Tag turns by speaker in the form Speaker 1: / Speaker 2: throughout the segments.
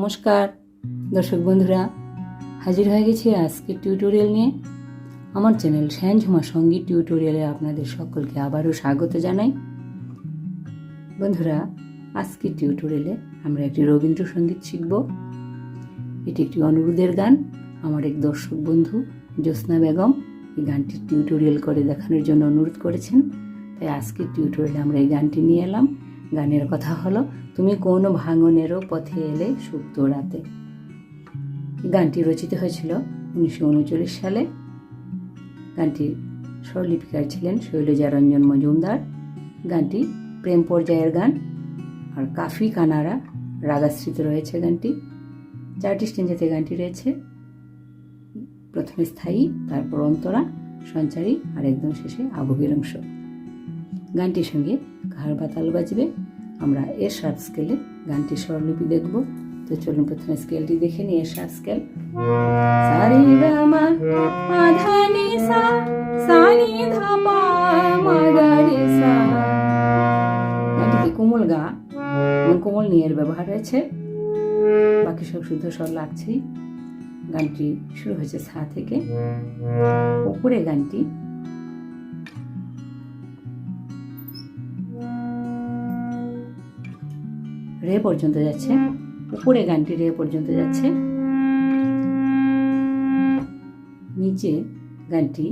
Speaker 1: নমস্কার দর্শক বন্ধুরা, হাজির হয়ে গেছি আজকের টিউটোরিয়াল নিয়ে। আমার চ্যানেল শ্যানঝুমা সঙ্গীত টিউটোরিয়ালে আপনাদের সকলকে আবারও স্বাগত জানাই। বন্ধুরা, আজকের টিউটোরিয়ালে আমরা একটি রবীন্দ্রসঙ্গীত শিখব। এটি একটি অনুরোধের গান। আমার এক দর্শক বন্ধু জ্যোৎস্না বেগম এই গানটির টিউটোরিয়াল করে দেখানোর জন্য অনুরোধ করেছেন, তাই আজকের টিউটোরিয়ালে আমরা এই গানটি নিয়ে এলাম। গানের কথা হলো তুমি কোন ভাঙনেরও পথে এলে সুপ্ত রাতে। গানটি রচিত হয়েছিল 1939 সালে। গানটির স্বরলিপিকার ছিলেন শৈলজা রঞ্জন মজুমদার। গানটি প্রেম পর্যায়ের গান, আর কাফি কানাড়া রাগাশ্রিত রয়েছে। গানটি 4টি স্টেঞ্জাতে গানটি রয়েছে। প্রথমে স্থায়ী, তারপর অন্তরা, সঞ্চারী আর একদম শেষে আবহের অংশ। গানটির সঙ্গে ঘাড় বা তাল বাজবে। আমরা এ শার্প স্কেলে গানটির স্বরলিপি দেখব। তো চলুন প্রথমে স্কেলটি দেখে নিই। এ শার্প স্কেল সারে গা মা আধা নি সা সা নি ধা পা মা গা রে সা। গানটিতে কোমল গা এবং কোমল নিয়ের ব্যবহার রয়েছে। বাকি সব শুদ্ধ স্বর লাগছেই। গানটি শুরু হয়েছে সা থেকে। উপরে গানটি রে পর্যন্ত যাচ্ছে। উপরে গানটি রে পর্যন্ত যাচ্ছে। নিচে গানটি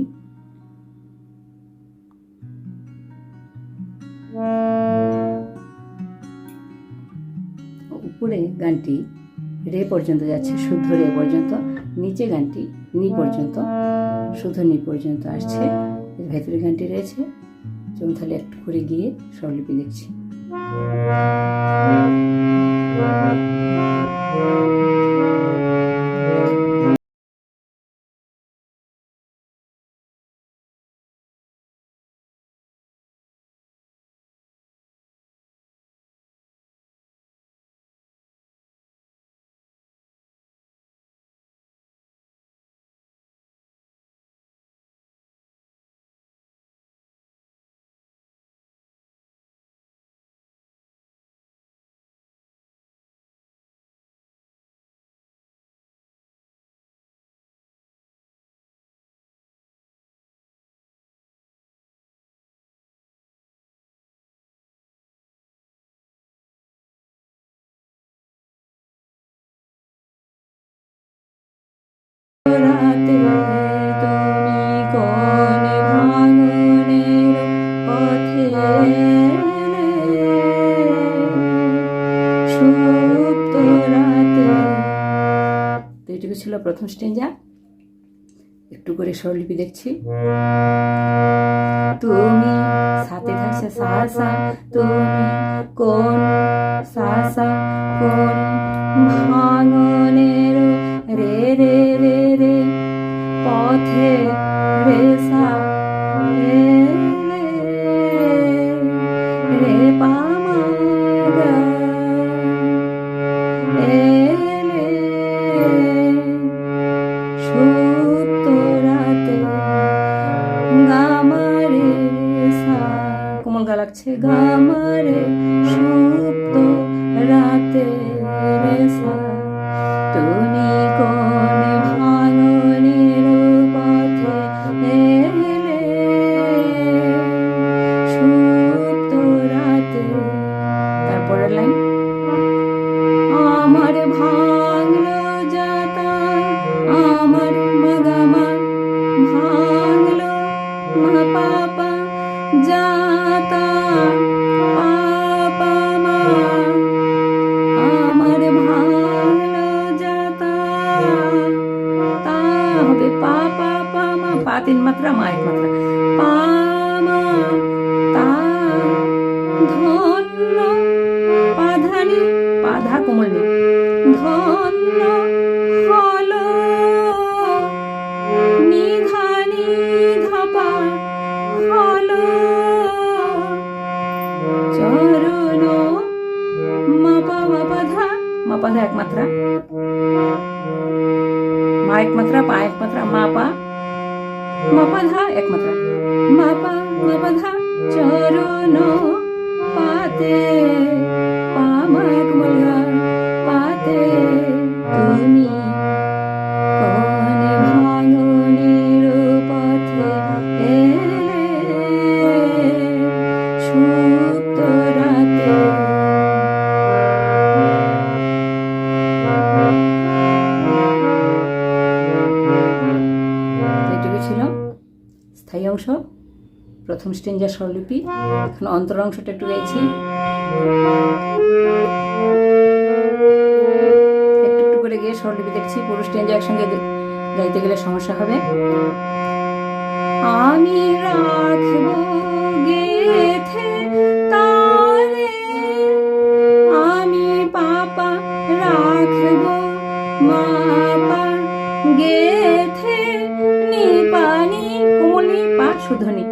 Speaker 1: উপরে গানটি রে পর্যন্ত যাচ্ছে, শুদ্ধ রে পর্যন্ত। নিচে গানটি নি পর্যন্ত, শুদ্ধ নি পর্যন্ত আসছে। এর ভেতরে গানটি রয়েছে। চলুন তাহলে একটু করে গিয়ে স্বরলিপি দেখছি। রাতে তুমি কোন ভাঙনের পথে এলে সুপ্ত রাতে। তো এটুকু ছিল প্রথম স্টেঞ্জা। একটু করে স্বরলিপি দেখছি। তুমি সাথে থাকছে সা সা, তুমি কোন সা সা কোন ভাঙনের রে রে রে রে পথে রে সা এলে রে পা মা গা এলে সুপ্ত রাতে গা মা রে সা। কোমল গা লাগছে। গা মা রে সুপ্ত রাতে রে সা। তুমি কোন ভাঙনের পথে এলে সুপ্ত রাতে। তারপরের লাইন আমার ভাঙলো যাতা আমার মাগামা ভাঙলো মা পাপা যাতা পাপা মা। আমার ভাঙলো যাতা তা হবে পা পা পা মা। পা 3 মাত্রা, মা 1 মাত্রা। পা মা তা ধন্য পা ধা নি, পা ধা কোমল নি। ধন্য হলো নি ধা নি ধা পা হলো চরণ মা পা ধা। মা পা ধা 1 মাত্রা, মা 1 মাত্রা, পা 1 মাত্রা, মা পা মা পা ধা 1 মাত্রা। মা পা ধা চরণ পাতে পা মা কোমল গা পাতে প্রথম স্ট্রেঞ্জার স্বরলিপি। এখন অন্তর অংশটা একটু গাইছি। একটু একটু করে গিয়ে স্বরলিপি দেখছি, পুরো স্ট্রেঞ্জার একসঙ্গে গাইতে গেলে সমস্যা হবে। আমি রাখবো গেথে তারে, আমি পাপা রাখবো মাপা গেথে, নি পানি কোমলি পা শুধনি,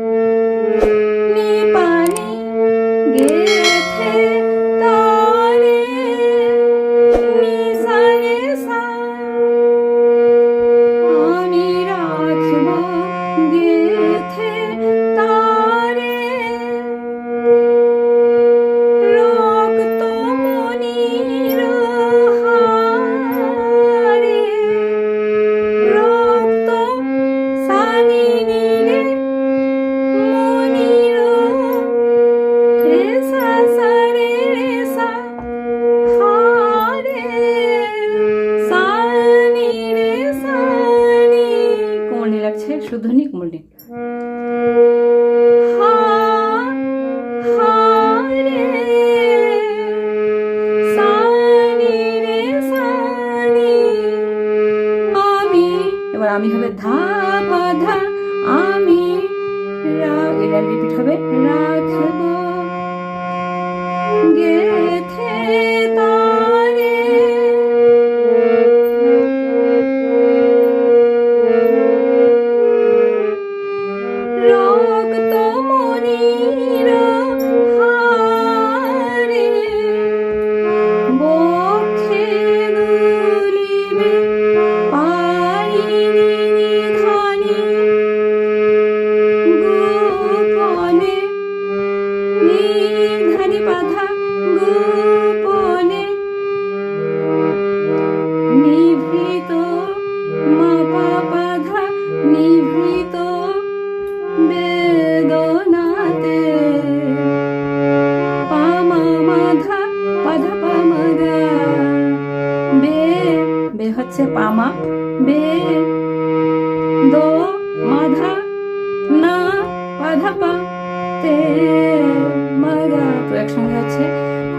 Speaker 1: নি পানি গেথে তারে, নি সারে সা, আমি রাখবো গেথে তারে, রক্ত মনির হারে, রক্ত সানি রে মনির, রে সা সা রে সা হারে, সানি রে সানি কোমলনি লাগছে, শুদ্ধনি কোমলনি, আমি হবে ধা পা ধা, আমি এটা রিপিট হবে, রাখবো গেথে তারে, রক্ত মনির হারে, বক্ষে দুলিবে গোপনে, নিধানি বাধা গোপনে, নিভৃত মাপা বাধা নিভৃত বেদনাতে, পামা মাধা পাধা পামগা, বে বে হচ্ছে পামা, বে দো মাধা না পাধা পা তে মগা, তো একসঙ্গে হচ্ছে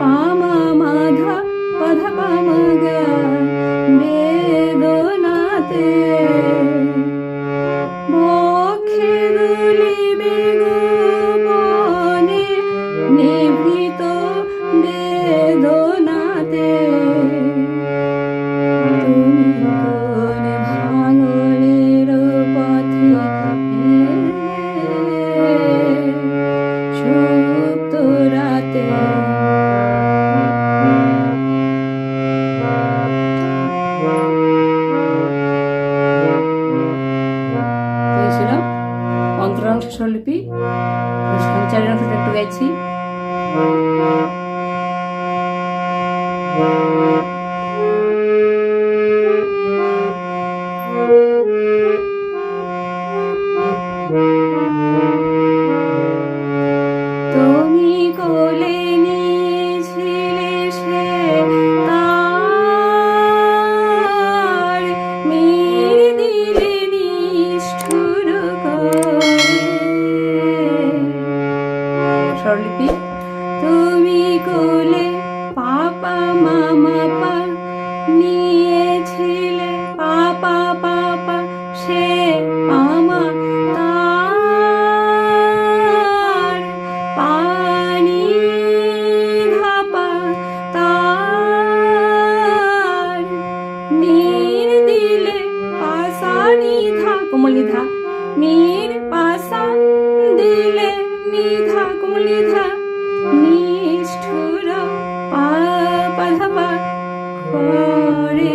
Speaker 1: পামা মাধা পাধা পা মগা, বেদনাতে বক্ষে দুলিবে গোপনে, নিভৃত বেদনাতে, তুমি কোন ভাঙনের পথে সুপ্ত রাতে, ছিল অন্তরাংশ স্বরলিপি। সঞ্চারের অংশটা একটু গাইছি। তুমি কোলে নিয়েছিলে সে তার, মেরে দিলে নিষ্ঠুর করে, স্বরলিপি। তুমি কোলে পাপা মামা পা নিয়েছিলে, পাপা পাপা সে পামা তার, পানি ধাপা তার, নীর দিলে পাসা নিধা কোমলি ধা, নীর পাসা দিলে নিধা কোমলি ধা, নিষ্ঠুর পাধা পা করে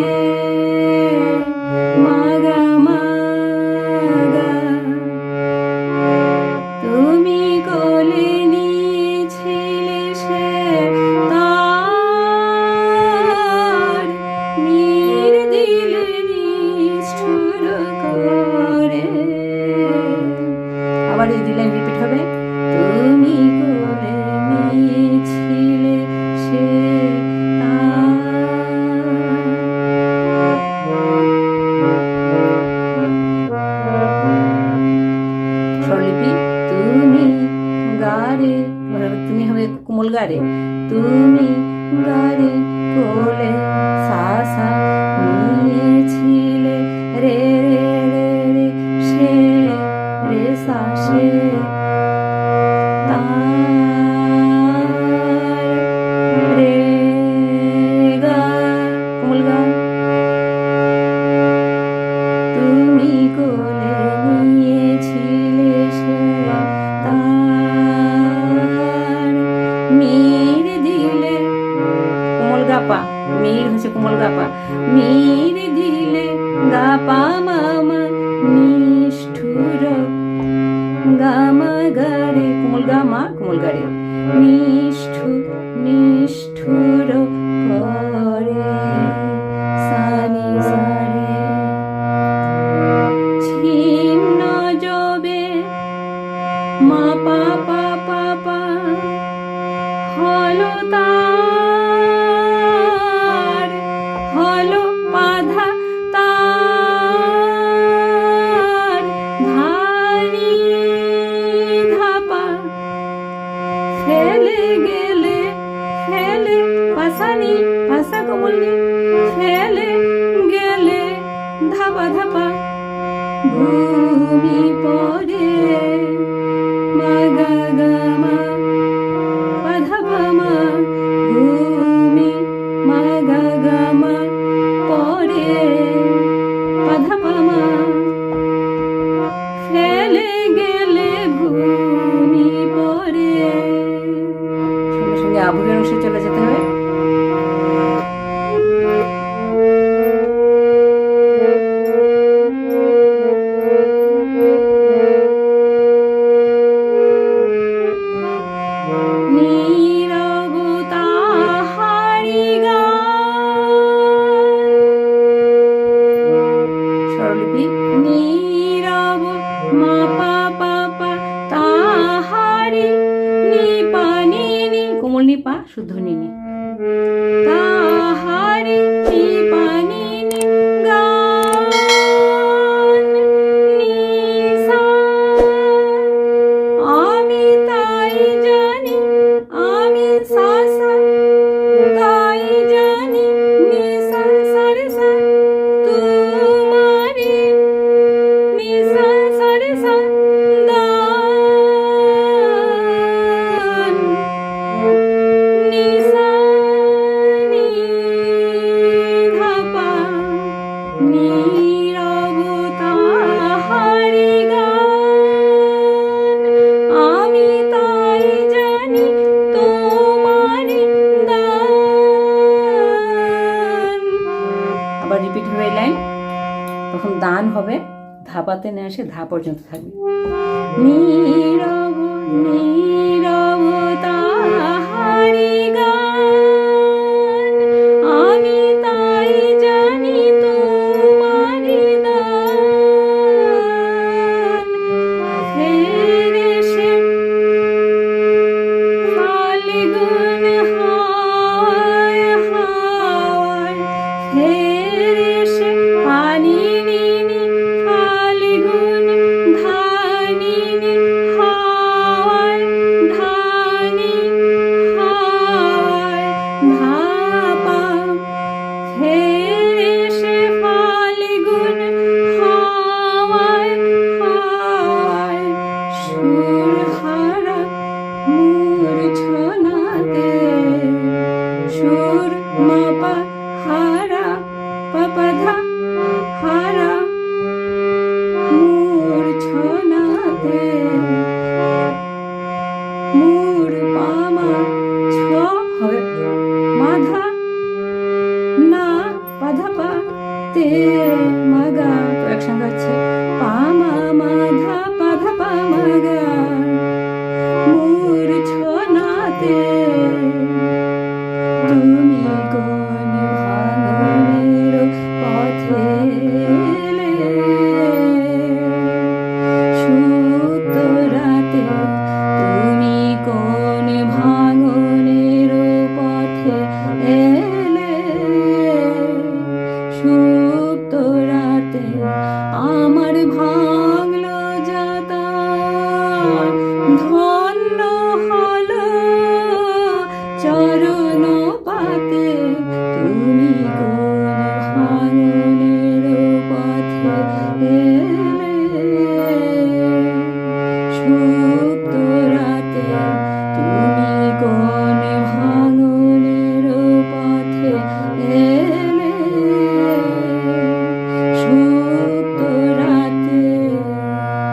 Speaker 1: তুমি হবে কোমল গারে, তুমি গারে কোলে সা সা নিয়েছিলে রে রে রে রে সে রে সা সে তার রে গা কোমল গা, তুমি কোলে নিয়েছিলে সে তার মির দিলে কোমল গা পা, মির হচ্ছে কোমল গা পা, মির দিলে গা পা মামা নিষ্ঠুর গামা গারে কোমল গা মা কোমল গারে নিষ্ঠুর করে সানি সারে ছিন্ন জবে মা পা পা পা পা হলো তার হলো পাধা তার ধানি ধাপা ফেলে গেলে ফেলে পাসানি পাসা কোমলনি ফেলে গেলে ধাপা ধাপা ভূমি পড়ে মা গা গা মা পাধা পা মা ভূমি মা গা গা মা পড়ে পাধা পা মা ফেলে গেলে ভূমি পড়ে। সঙ্গে সঙ্গে আবুরের অংশে চলে যেতে হবে। স্বরলিপি নীরব মা পা পা পা তাহারি নি পা নি নি কোমল নি পা শুদ্ধ নি নি তাহারি নি পা নি নি গান নি সা আমি তাই জানি আমি সা সা তাই জানি নি সা সা রে সা তোমারে নি সা সা রে সা দান নি সা নি ধাপা নীরব তাহারি গান আমি তাই জানি তোমারে দান। আবার রিপিট হবে এই লাইন, তখন দান হবে ধাপাতে না এসে ধা পর্যন্ত থাকবে। নীরব নীরব তাহারি গান আমি তাই জানি তোমারি দান ফেরে সে ফাল্গুন হাওয়ায় হাওয়ায় ফেরে সে পানি নি নি ফাল্গুন ধানি নি হাওয়ায় ধানি হাওয়ায় ধাপা ফেরে সে ফাল্গুন হাওয়ায় হাওয়ায় সুর হারা মূর্ছনাতে সুর মাপা হারা পাপধা হারা মূর্ছনাতে মূর পামা ছ হবে মাধা না পাধা পা তে মাগা, তো একসঙ্গে হচ্ছে পামা মাধা পাধা পা মাগা মূর্ছনাতে তুমি কোন ভাঙনের পথে এলে সুপ্ত রাতে তুমি কোন ভাঙনের পথে এলে সুপ্ত রাতে আমার ভাঙলো যাতা